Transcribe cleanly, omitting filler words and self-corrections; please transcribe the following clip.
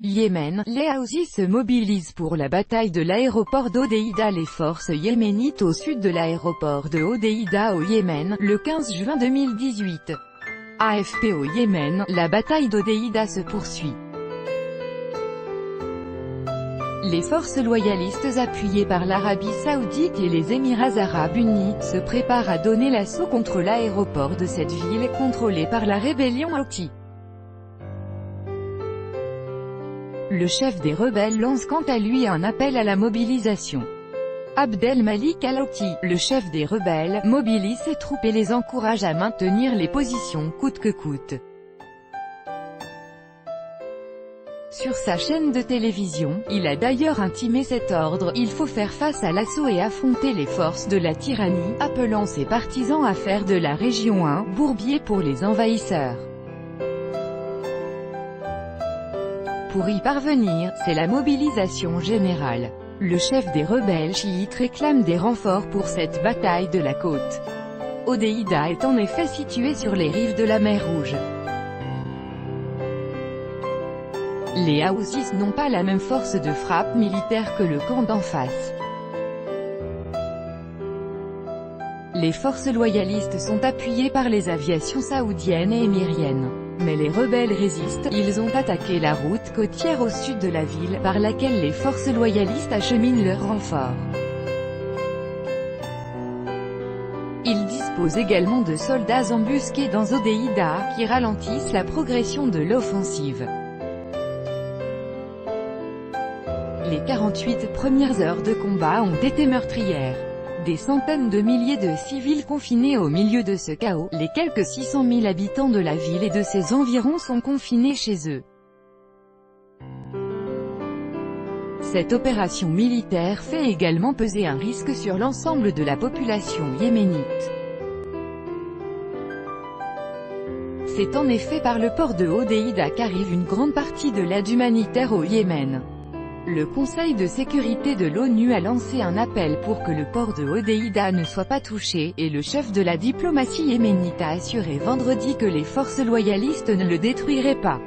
Yémen, les Houthis se mobilisent pour la bataille de l'aéroport d'Hodeïda. Les forces yéménites au sud de l'aéroport de Hodeïda au Yémen, le 15 juin 2018. AFP au Yémen, la bataille d'Hodeïda se poursuit. Les forces loyalistes appuyées par l'Arabie Saoudite et les Émirats Arabes Unis, se préparent à donner l'assaut contre l'aéroport de cette ville, contrôlée par la rébellion Houthi. Le chef des rebelles lance quant à lui un appel à la mobilisation. Abdel Malik al-Houthi, le chef des rebelles, mobilise ses troupes et les encourage à maintenir les positions coûte que coûte. Sur sa chaîne de télévision, il a d'ailleurs intimé cet ordre: il faut faire face à l'assaut et affronter les forces de la tyrannie, appelant ses partisans à faire de la région un bourbier pour les envahisseurs. Pour y parvenir, c'est la mobilisation générale. Le chef des rebelles chiites réclame des renforts pour cette bataille de la côte. Hodeïda est en effet située sur les rives de la mer Rouge. Les Houthis n'ont pas la même force de frappe militaire que le camp d'en face. Les forces loyalistes sont appuyées par les aviations saoudiennes et émiriennes. Mais les rebelles résistent. Ils ont attaqué la route côtière au sud de la ville, par laquelle les forces loyalistes acheminent leurs renforts. Ils disposent également de soldats embusqués dans Hodeïda, qui ralentissent la progression de l'offensive. Les 48 premières heures de combat ont été meurtrières. Des centaines de milliers de civils confinés au milieu de ce chaos, les quelques 600 000 habitants de la ville et de ses environs sont confinés chez eux. Cette opération militaire fait également peser un risque sur l'ensemble de la population yéménite. C'est en effet par le port de Hodeïda qu'arrive une grande partie de l'aide humanitaire au Yémen. Le Conseil de sécurité de l'ONU a lancé un appel pour que le port de Hodeïda ne soit pas touché, et le chef de la diplomatie yéménite a assuré vendredi que les forces loyalistes ne le détruiraient pas.